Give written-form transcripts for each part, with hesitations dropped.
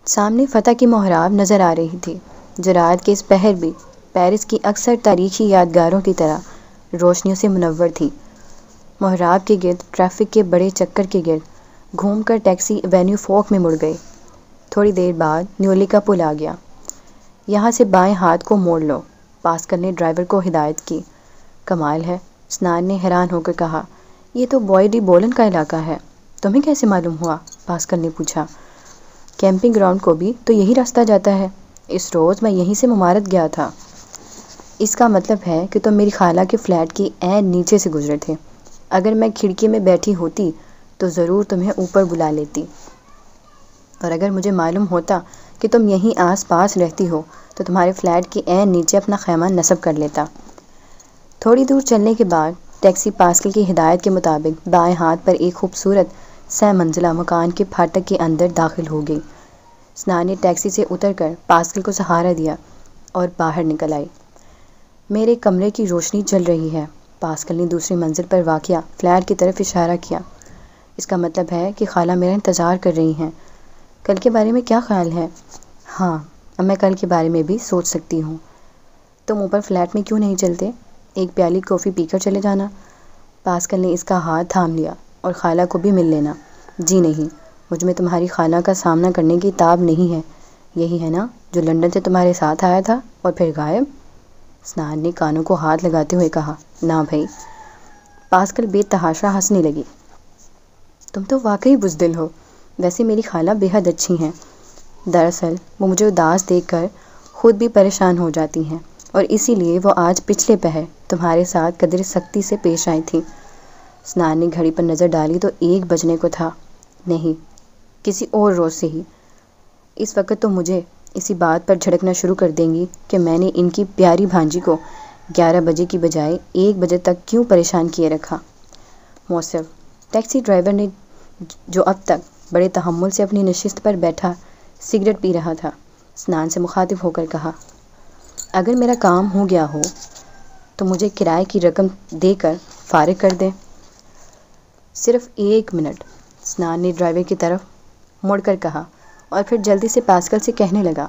سامنے فتح کی محراب نظر آ رہی تھی جو رات کے اس پہر بھی پیرس کی اکثر تاریخی یادگاروں کی طرح روشنیوں سے منور تھی۔ محراب کے گرد ٹریفک کے بڑے چکر کے گرد گھوم کر ٹیکسی ایونیو فوک میں مڑ گئی۔ تھوڑی دیر بعد نیولی کا پل آ گیا۔ یہاں سے بائیں ہاتھ کو موڑ لو، پاسکل نے ڈرائیور کو ہدایت کی۔ کمال ہے، سنان نے حیران ہو کر کہا، یہ تو بوائے ڈی بولن کا علاقہ ہے، تمہیں کیسے معلوم ہوا؟ پاسکل نے پوچھا۔ کیمپنگ گراؤنڈ کو بھی تو یہی راستہ جاتا ہے، اس روز میں یہیں سے ممارت گیا تھا۔ اس کا مطلب ہے کہ تم میری خالہ کے فلیٹ کی عین نیچے سے گزرے تھے۔ اگر میں کھڑکی میں بیٹھی ہوتی تو ضرور تمہیں اوپر بلا لیتی، اور اگر مجھے معلوم ہوتا کہ تم یہیں آس پاس رہتی ہو تو تمہارے فلیٹ کے عین نیچے اپنا خیمہ نصب کر لیتا۔ تھوڑی دور چلنے کے بعد ٹیکسی پاسکل کی ہدایت کے مطابق بائیں ہاتھ پر ایک خوبصورت 6 منزلہ مکان کے پھاٹک کے اندر داخل ہو گئی۔ سنان نے ٹیکسی سے اتر کر پاسکل کو سہارا دیا اور باہر نکل آئی۔ میرے کمرے کی روشنی جل رہی ہے، پاسکل نے دوسری منزل پر واقع فلیٹ کی طرف اشارہ کیا۔ اس کا مطلب ہے کہ خالہ میرا انتظار کر رہی ہیں۔ کل کے بارے میں کیا خیال ہے؟ ہاں، اب میں کل کے بارے میں بھی سوچ سکتی ہوں۔ تم اوپر فلیٹ میں کیوں نہیں چلتے؟ ایک پیالی کافی پی کر چلے جانا۔ پاسکل نے اس کا ہاتھ تھام لیا، اور خالہ کو بھی مل لینا۔ جی نہیں، مجھ میں تمہاری خالہ کا سامنا کرنے کی تاب نہیں ہے۔ یہی ہے نا جو لندن سے تمہارے ساتھ آیا تھا اور پھر غائب؟ سنان نے کانوں کو ہاتھ لگاتے ہوئے کہا، نا بھائی۔ پاسکل بے تحاشا ہنسنے لگی۔ تم تو واقعی بزدل ہو۔ ویسے میری خالہ بے حد اچھی ہیں۔ دراصل وہ مجھے اداس دیکھ کر خود بھی پریشان ہو جاتی ہیں، اور اسی لیے وہ آج پچھلے پہر تمہارے ساتھ قدر سختی سے پیش آئی تھیں۔ سنان نے گھڑی پر نظر ڈالی تو 1 بجنے کو تھا۔ نہیں، کسی اور روز سے ہی۔ اس وقت تو مجھے اسی بات پر جھڑکنا شروع کر دیں گی کہ میں نے ان کی پیاری بھانجی کو 11 بجے کی بجائے 1 بجے تک کیوں پریشان کیے رکھا۔ موصف، ٹیکسی ڈرائیور نے، جو اب تک بڑے تحمل سے اپنی نشست پر بیٹھا سگریٹ پی رہا تھا، سنان سے مخاطب ہو کر کہا، اگر میرا کام ہو گیا ہو تو مجھے کرائے کی رقم دے کر فارغ کر دیں۔ صرف 1 منٹ، سنان نے ڈرائیور کی طرف مڑ کر کہا، اور پھر جلدی سے پاسکل سے کہنے لگا،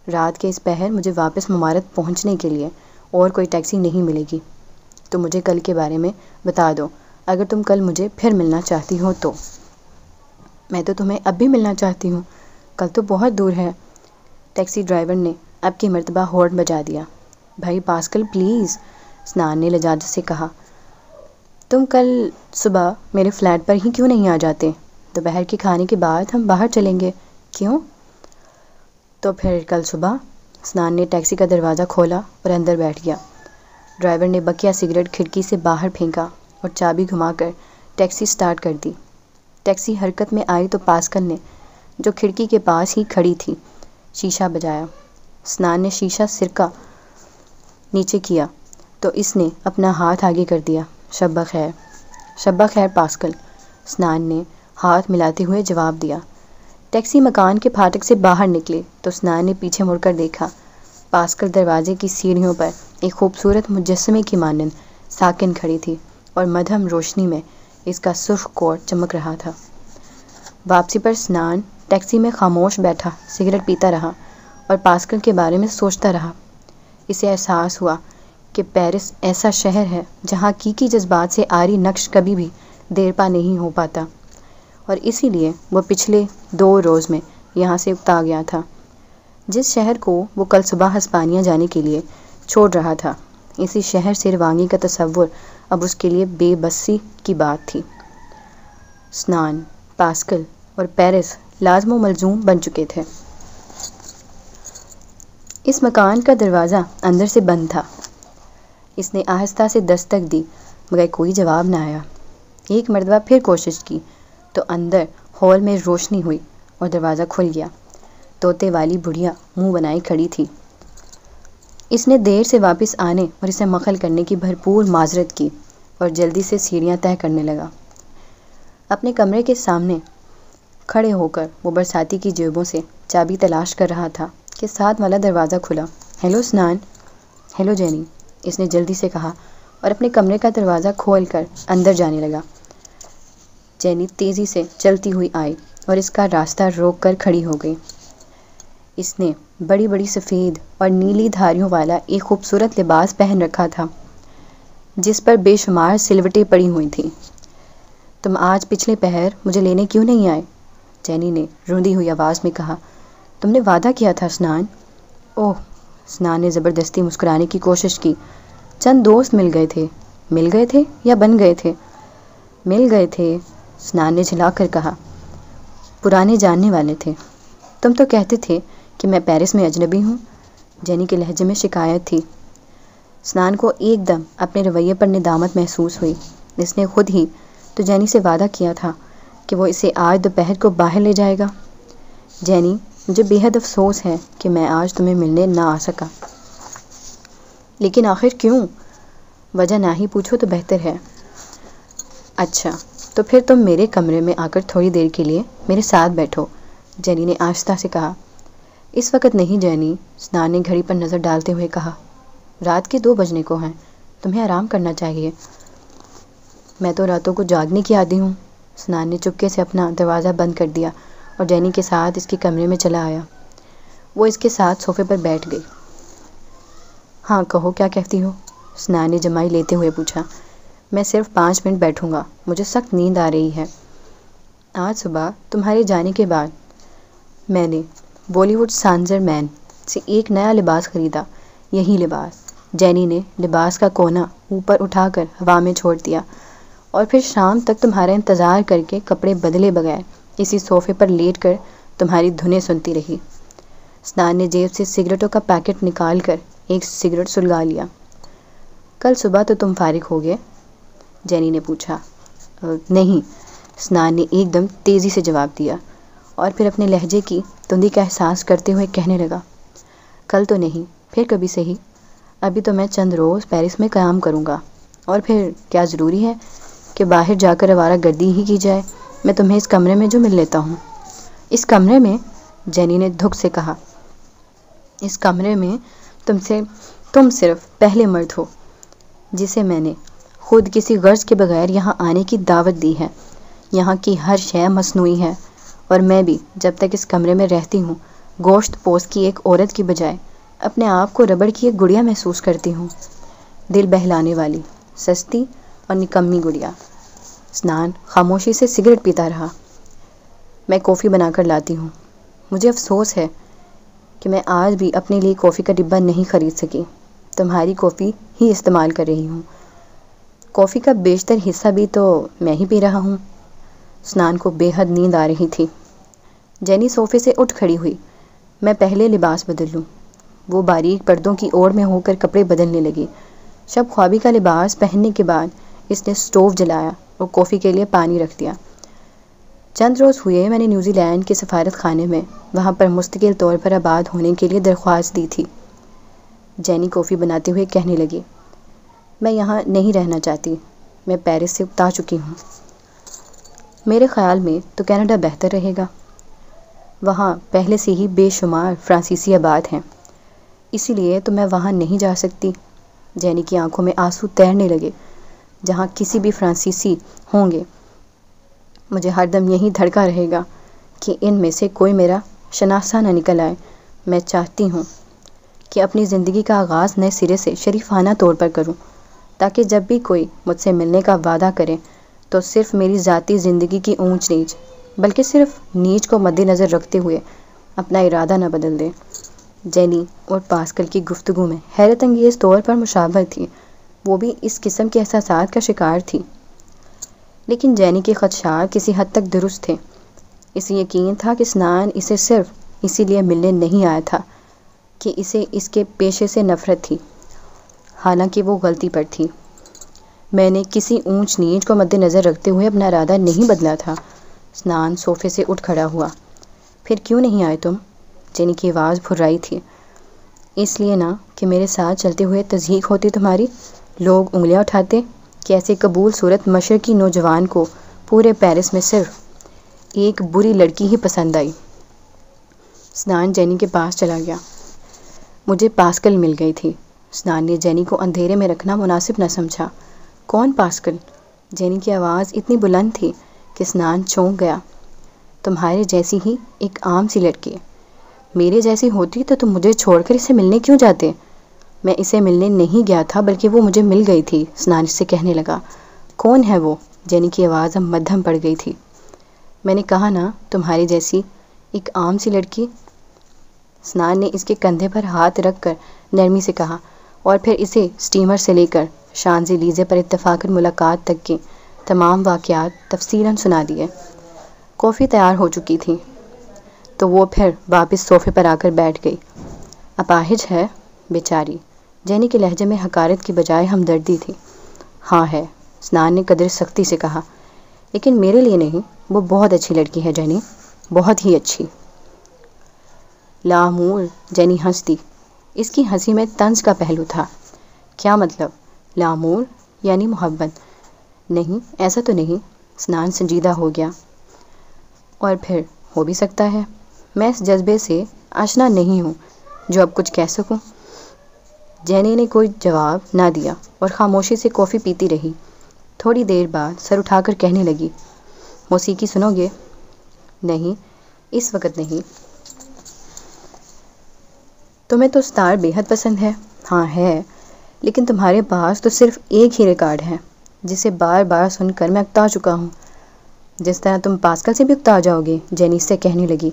رات کے اس پہر مجھے واپس ممارت پہنچنے کے لیے اور کوئی ٹیکسی نہیں ملے گی۔ تو مجھے کل کے بارے میں بتا دو، اگر تم کل مجھے پھر ملنا چاہتی ہو تو۔ میں تو تمہیں اب بھی ملنا چاہتی ہوں، کل تو بہت دور ہے۔ ٹیکسی ڈرائیور نے اب کی مرتبہ ہارن بجا دیا۔ بھائی پاسکل پلیز، سنان نے لجاجت سے کہا، تم کل صبح میرے فلیٹ پر ہی کیوں نہیں آ جاتے؟ دوپہر کے کھانے کے بعد ہم باہر چلیں گے۔ کیوں؟ تو پھر کل صبح۔ سنان نے ٹیکسی کا دروازہ کھولا اور اندر بیٹھ گیا۔ ڈرائیور نے بقیہ سگریٹ کھڑکی سے باہر پھینکا اور چابی گھما کر ٹیکسی سٹارٹ کر دی۔ ٹیکسی حرکت میں آئی تو پاسکل نے، جو کھڑکی کے پاس ہی کھڑی تھی، شیشہ بجایا۔ سنان نے شیشہ سرکا نیچے کیا تو اس نے اپنا ہاتھ آگے کر دیا۔ شب بخیر۔ شب بخیر پاسکل، سنان نے ہاتھ ملاتے ہوئے جواب دیا۔ ٹیکسی مکان کے پھاٹک سے باہر نکلی تو سنان نے پیچھے مڑ کر دیکھا۔ پاسکل دروازے کی سیڑھیوں پر ایک خوبصورت مجسمے کی مانند ساکن کھڑی تھی، اور مدھم روشنی میں اس کا سرخ کوٹ چمک رہا تھا۔ واپسی پر سنان ٹیکسی میں خاموش بیٹھا سگریٹ پیتا رہا اور پاسکل کے بارے میں سوچتا رہا۔ اسے احساس ہوا کہ پیرس ایسا شہر ہے جہاں حقیقی جذبات سے عاری نقش کبھی بھی دیر پا نہیں ہو پاتا، اور اسی لیے وہ پچھلے 2 روز میں یہاں سے اکتا گیا تھا۔ جس شہر کو وہ کل صبح ہسپانیہ جانے کے لیے چھوڑ رہا تھا، اسی شہر سے روانگی کا تصور اب اس کے لیے بے بسی کی بات تھی۔ سنان، پاسکل اور پیرس لازم و ملزوم بن چکے تھے۔ اس مکان کا دروازہ اندر سے بند تھا۔ اس نے آہستہ سے دستک دی مگر کوئی جواب نہ آیا۔ ایک مرتبہ پھر کوشش کی تو اندر ہال میں روشنی ہوئی اور دروازہ کھل گیا۔ طوطے والی بڑھیا منہ بنائی کھڑی تھی۔ اس نے دیر سے واپس آنے اور اسے مخل کرنے کی بھرپور معذرت کی اور جلدی سے سیڑھیاں طے کرنے لگا۔ اپنے کمرے کے سامنے کھڑے ہو کر وہ برساتی کی جیبوں سے چابی تلاش کر رہا تھا کہ ساتھ والا دروازہ کھلا۔ ہیلو سنان۔ ہیلو جینی، اس نے جلدی سے کہا اور اپنے کمرے کا دروازہ کھول کر اندر جانے لگا۔ جینی تیزی سے چلتی ہوئی آئی اور اس کا راستہ روک کر کھڑی ہو گئی۔ اس نے بڑی بڑی سفید اور نیلی دھاریوں والا ایک خوبصورت لباس پہن رکھا تھا جس پر بے شمار سلوٹیں پڑی ہوئی تھیں۔ تم آج پچھلے پہر مجھے لینے کیوں نہیں آئے؟ جینی نے روندی ہوئی آواز میں کہا۔ تم نے وعدہ کیا تھا سنان۔ اوہ، سنان نے زبردستی مسکرانے کی کوشش کی۔ چند دوست مل گئے تھے یا بن گئے تھے؟ مل گئے تھے، سنان نے جھلا کر کہا۔ پرانے جاننے والے تھے۔ تم تو کہتے تھے کہ میں پیرس میں اجنبی ہوں۔ جینی کے لہجے میں شکایت تھی۔ سنان کو ایک دم اپنے رویے پر ندامت محسوس ہوئی۔ اس نے خود ہی تو جینی سے وعدہ کیا تھا کہ وہ اسے آج دوپہر کو باہر لے جائے گا۔ جینی، مجھے بے حد افسوس ہے کہ میں آج تمہیں ملنے نہ آ سکا۔ لیکن آخر کیوں؟ وجہ نہ ہی پوچھو تو بہتر ہے۔ اچھا، تو پھر تم میرے کمرے میں آ کر تھوڑی دیر کے لیے میرے ساتھ بیٹھو، جینی نے آہستہ سے کہا۔ اس وقت نہیں جینی، سنان نے گھڑی پر نظر ڈالتے ہوئے کہا۔ رات کے 2 بجنے کو ہیں، تمہیں آرام کرنا چاہیے۔ میں تو راتوں کو جاگنے کی عادی ہوں۔ سنان نے چپکے سے اپنا دروازہ بند کر دیا اور جینی کے ساتھ اس کے کمرے میں چلا آیا۔ وہ اس کے ساتھ صوفے پر بیٹھ گئی۔ ہاں کہو، کیا کہتی ہو؟ سنان نے جمائی لیتے ہوئے پوچھا۔ میں صرف 5 منٹ بیٹھوں گا، مجھے سخت نیند آ رہی ہے۔ آج صبح تمہارے جانے کے بعد میں نے بالی ووڈ سانزر مین سے ایک نیا لباس خریدا، یہی لباس۔ جینی نے لباس کا کونا اوپر اٹھا کر ہوا میں چھوڑ دیا، اور پھر شام تک تمہارا انتظار کر کے کپڑے بدلے بغیر اسی صوفے پر لیٹ کر تمہاری دھنیں سنتی رہی۔ سنان نے جیب سے سگریٹوں کا پیکٹ نکال کر ایک سگریٹ سلگا لیا۔ کل صبح تو تم فارغ ہو گئے؟ جینی نے پوچھا۔ نہیں، سنان نے ایک دم تیزی سے جواب دیا، اور پھر اپنے لہجے کی تندی کا احساس کرتے ہوئے کہنے لگا۔ کل تو نہیں، پھر کبھی صحیح۔ ابھی تو میں چند روز پیرس میں قیام کروں گا، اور پھر کیا ضروری ہے کہ باہر جا کر آوارہ گردی ہی کی جائے؟ میں تمہیں اس کمرے میں جو مل لیتا ہوں۔ اس کمرے میں؟ جینی نے دھک سے کہا۔ اس کمرے میں تم صرف پہلے مرد ہو جسے میں نے خود کسی غرض کے بغیر یہاں آنے کی دعوت دی ہے۔ یہاں کی ہر شے مصنوعی ہے، اور میں بھی جب تک اس کمرے میں رہتی ہوں گوشت پوش کی ایک عورت کی بجائے اپنے آپ کو ربڑ کی ایک گڑیا محسوس کرتی ہوں، دل بہلانے والی، سستی اور نکمی گڑیا۔ سنان خاموشی سے سگریٹ پیتا رہا۔ میں کافی بنا کر لاتی ہوں۔ مجھے افسوس ہے کہ میں آج بھی اپنے لیے کافی کا ڈبہ نہیں خرید سکی، تمہاری کافی ہی استعمال کر رہی ہوں۔ کافی کا بیشتر حصہ بھی تو میں ہی پی رہا ہوں۔ سنان کو بے حد نیند آ رہی تھی۔ جینی صوفے سے اٹھ کھڑی ہوئی۔ میں پہلے لباس بدل لوں۔ وہ باریک پردوں کی اوڑ میں ہو کر کپڑے بدلنے لگی۔ شب خوابی کا لباس پہننے کے بعد اس نے سٹوو جلایا اور کافی کے لیے پانی رکھ دیا۔ چند روز ہوئے میں نے نیوزی لینڈ کے سفارت خانے میں وہاں پر مستقل طور پر آباد ہونے کے لیے درخواست دی تھی۔ جینی کافی بناتے ہوئے کہنے لگی۔ میں یہاں نہیں رہنا چاہتی، میں پیرس سے اکتا چکی ہوں۔ میرے خیال میں تو کینیڈا بہتر رہے گا۔ وہاں پہلے سے ہی بے شمار فرانسیسی آباد ہیں، اسی لیے تو میں وہاں نہیں جا سکتی۔ جینی کی آنکھوں میں آنسو تیرنے لگے۔ جہاں کسی بھی فرانسیسی ہوں گے، مجھے ہر دم یہی دھڑکا رہے گا کہ ان میں سے کوئی میرا شناسہ نہ نکل آئے۔ میں چاہتی ہوں کہ اپنی زندگی کا آغاز نئے سرے سے شریفانہ طور پر کروں، تاکہ جب بھی کوئی مجھ سے ملنے کا وعدہ کرے تو صرف میری ذاتی زندگی کی اونچ نیچ، بلکہ صرف نیچ کو مد نظر رکھتے ہوئے اپنا ارادہ نہ بدل دے۔ جینی اور پاسکل کی گفتگو میں حیرت انگیز طور پر مشابہت تھی۔ وہ بھی اس قسم کے احساسات کا شکار تھی، لیکن جینی کے خدشات کسی حد تک درست تھے۔ اسے یقین تھا کہ سنان اسے صرف اسی لیے ملنے نہیں آیا تھا کہ اسے اس کے پیشے سے نفرت تھی، حالانکہ وہ غلطی پر تھی۔ میں نے کسی اونچ نیچ کو مد نظر رکھتے ہوئے اپنا ارادہ نہیں بدلا تھا۔ سنان صوفے سے اٹھ کھڑا ہوا۔ پھر کیوں نہیں آئے تم؟ جینی کی آواز پھرائی تھی۔ اس لیے نہ کہ میرے ساتھ چلتے ہوئے تضحیق ہوتی تمہاری، لوگ انگلیاں اٹھاتے کہ ایسے قبول صورت مشرقی نوجوان کو پورے پیرس میں صرف ایک بری لڑکی ہی پسند آئی۔ سنان جینی کے پاس چلا گیا۔ مجھے پاسکل مل گئی تھی۔ سنان نے جینی کو اندھیرے میں رکھنا مناسب نہ سمجھا۔ کون پاسکل؟ جینی کی آواز اتنی بلند تھی کہ سنان چونک گیا۔ تمہارے جیسی ہی ایک عام سی لڑکی، میرے جیسی ہوتی تو تم مجھے چھوڑ کر اسے ملنے کیوں جاتے؟ میں اسے ملنے نہیں گیا تھا بلکہ وہ مجھے مل گئی تھی، سنان اس سے کہنے لگا۔ کون ہے وہ؟ جینی کی آواز اب مدھم پڑ گئی تھی۔ میں نے کہا نا، تمہاری جیسی ایک عام سی لڑکی۔ سنان نے اس کے کندھے پر ہاتھ رکھ کر نرمی سے کہا، اور پھر اسے اسٹیمر سے لے کر شانزے لیزے پر اتفاقاً ملاقات تک کے تمام واقعات تفصیلاً سنا دیے۔ کافی تیار ہو چکی تھی تو وہ پھر واپس صوفے پر آ کر بیٹھ گئی۔ اپاہج ہے بیچاری، جینی کے لہجے میں حقارت کی بجائے ہمدردی تھی۔ ہاں ہے، سنان نے قدر سختی سے کہا، لیکن میرے لیے نہیں، وہ بہت اچھی لڑکی ہے جینی، بہت ہی اچھی۔ لامور، جینی ہنس دی۔ اس کی ہنسی میں طنز کا پہلو تھا۔ کیا مطلب؟ لامور یعنی محبت؟ نہیں، ایسا تو نہیں۔ سنان سنجیدہ ہو گیا۔ اور پھر ہو بھی سکتا ہے، میں اس جذبے سے آشنا نہیں ہوں جو اب کچھ کہہ سکوں۔ جینی نے کوئی جواب نہ دیا اور خاموشی سے کافی پیتی رہی۔ تھوڑی دیر بعد سر اٹھا کر کہنے لگی، موسیقی سنو گے؟ نہیں، اس وقت نہیں۔ تمہیں تو ستار بے حد پسند ہے۔ ہاں ہے، لیکن تمہارے پاس تو صرف ایک ہی ریکارڈ ہے جسے بار بار سن کر میں اکتا چکا ہوں۔ جس طرح تم پاسکل سے بھی اکتا جاؤ گے، جینی سے کہنے لگی۔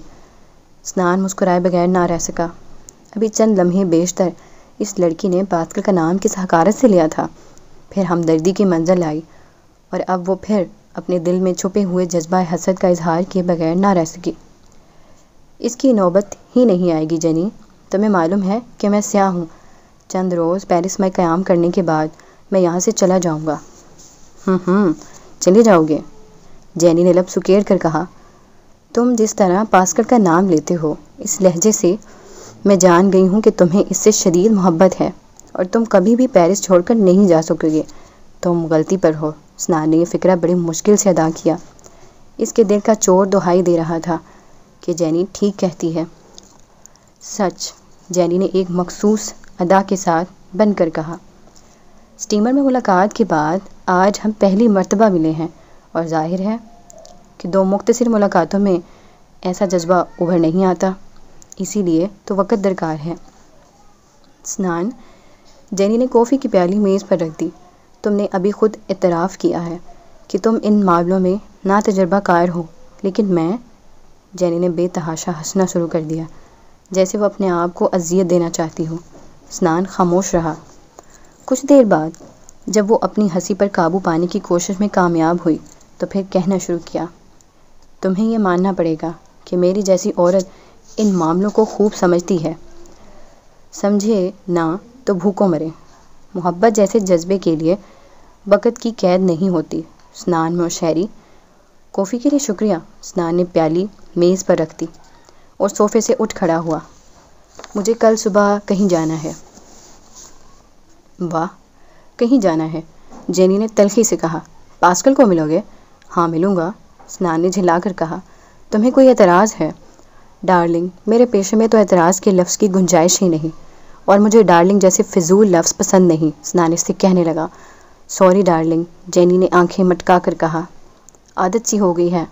سنان مسکرائے بغیر نہ رہ سکا۔ ابھی چند لمحے بیشتر اس لڑکی نے پاسکل کا نام کس حقارت سے لیا تھا، پھر ہمدردی کی منزل آئی، اور اب وہ پھر اپنے دل میں چھپے ہوئے جذبہ حسد کا اظہار کیے بغیر نہ رہ سکی۔ اس کی نوبت ہی نہیں آئے گی جینی، تمہیں معلوم ہے کہ میں سیاہ ہوں۔ چند روز پیرس میں قیام کرنے کے بعد میں یہاں سے چلا جاؤں گا۔ چلے جاؤ گے؟ جینی نے لب سکیڑ کر کہا۔ تم جس طرح پاسکل کا نام لیتے ہو، اس لہجے سے میں جان گئی ہوں کہ تمہیں اس سے شدید محبت ہے، اور تم کبھی بھی پیرس چھوڑ کر نہیں جا سکو گے۔ تم غلطی پر ہو۔ سنان نے یہ فکرہ بڑی مشکل سے ادا کیا۔ اس کے دل کا چور دہائی دے رہا تھا کہ جینی ٹھیک کہتی ہے۔ سچ، جینی نے ایک مخصوص ادا کے ساتھ بن کر کہا۔ اسٹیمر میں ملاقات کے بعد آج ہم پہلی مرتبہ ملے ہیں، اور ظاہر ہے کہ دو مختصر ملاقاتوں میں ایسا جذبہ ابھر نہیں آتا، اسی لیے تو وقت درکار ہے۔ سنان، جینی نے کافی کی پیالی میز پر رکھ دی، تم نے ابھی خود اعتراف کیا ہے کہ تم ان معاملوں میں نا تجربہ کار ہو، لیکن میں… جینی نے بے تحاشا ہنسنا شروع کر دیا، جیسے وہ اپنے آپ کو اذیت دینا چاہتی ہو۔ سنان خاموش رہا۔ کچھ دیر بعد جب وہ اپنی ہنسی پر قابو پانے کی کوشش میں کامیاب ہوئی تو پھر کہنا شروع کیا، تمہیں یہ ماننا پڑے گا کہ میری جیسی عورت ان معاملوں کو خوب سمجھتی ہے، سمجھے نہ تو بھوکوں مرے۔ محبت جیسے جذبے کے لیے وقت کی قید نہیں ہوتی۔ سنان مشاعری، کافی کے لیے شکریہ۔ سنان نے پیالی میز پر رکھ دی اور صوفے سے اٹھ کھڑا ہوا۔ مجھے کل صبح کہیں جانا ہے۔ واہ، کہیں جانا ہے؟ جینی نے تلخی سے کہا۔ پاسکل کو ملو گے؟ ہاں ملوں گا، سنان نے جھلا کر کہا۔ تمہیں کوئی اعتراض ہے؟ ڈارلنگ، میرے پیشے میں تو اعتراض کے لفظ کی گنجائش ہی نہیں، اور مجھے ڈارلنگ جیسے فضول لفظ پسند نہیں، سنان اس سے کہنے لگا۔ سوری ڈارلنگ، جینی نے آنکھیں مٹکا کر کہا۔ عادت سی ہو گئی ہے،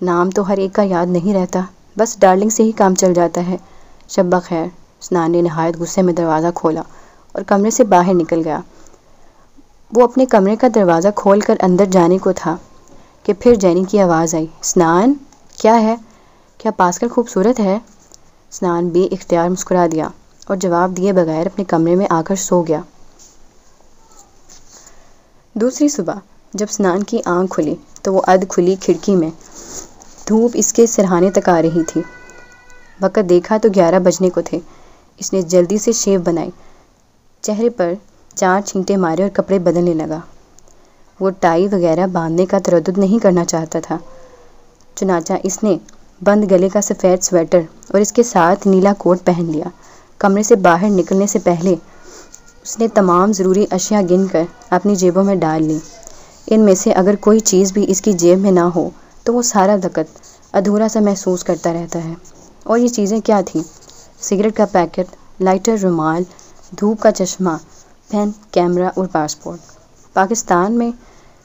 نام تو ہر ایک کا یاد نہیں رہتا، بس ڈارلنگ سے ہی کام چل جاتا ہے۔ شب بخیر۔ سنان نے نہایت غصے میں دروازہ کھولا اور کمرے سے باہر نکل گیا۔ وہ اپنے کمرے کا دروازہ کھول کر اندر جانے کو تھا کہ پھر جینی کی آواز آئی، سنان، کیا ہے؟ کیا پاسکل خوبصورت ہے؟ سنان بے اختیار مسکرا دیا اور جواب دیے بغیر اپنے کمرے میں آ کر سو گیا۔ دوسری صبح جب سنان کی آنکھ کھلی تو وہ ادھ کھلی کھڑکی میں دھوپ اس کے سرہانے تک آ رہی تھی۔ وقت دیکھا تو 11 بجنے کو تھے۔ اس نے جلدی سے شیو بنائی، چہرے پر 4 چھینٹے مارے اور کپڑے بدلنے لگا۔ وہ ٹائی وغیرہ باندھنے کا تردد نہیں کرنا چاہتا تھا، چنانچہ اس نے بند گلے کا سفید سویٹر اور اس کے ساتھ نیلا کوٹ پہن لیا۔ کمرے سے باہر نکلنے سے پہلے اس نے تمام ضروری اشیاء گن کر اپنی جیبوں میں ڈال لی۔ ان میں سے اگر کوئی چیز بھی اس کی جیب میں نہ ہو تو وہ سارا وقت ادھورا سا محسوس کرتا رہتا ہے۔ اور یہ چیزیں کیا تھیں؟ سگریٹ کا پیکٹ، لائٹر، رومال، دھوپ کا چشمہ، پین، کیمرہ اور پاسپورٹ۔ پاکستان میں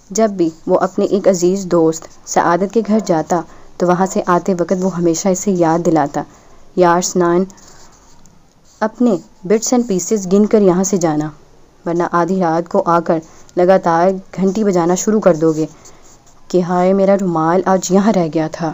جب بھی وہ اپنے ایک عزیز دوست سعادت کے گھر جاتا تو وہاں سے آتے وقت وہ ہمیشہ اسے یاد دلاتا یار سنان، اپنے بٹس اینڈ پیسز گن کر یہاں سے جانا، ورنہ آدھی رات کو آ کر لگاتار گھنٹی بجانا شروع کر دو گے کہ ہائے میرا رومال آج یہاں رہ گیا تھا۔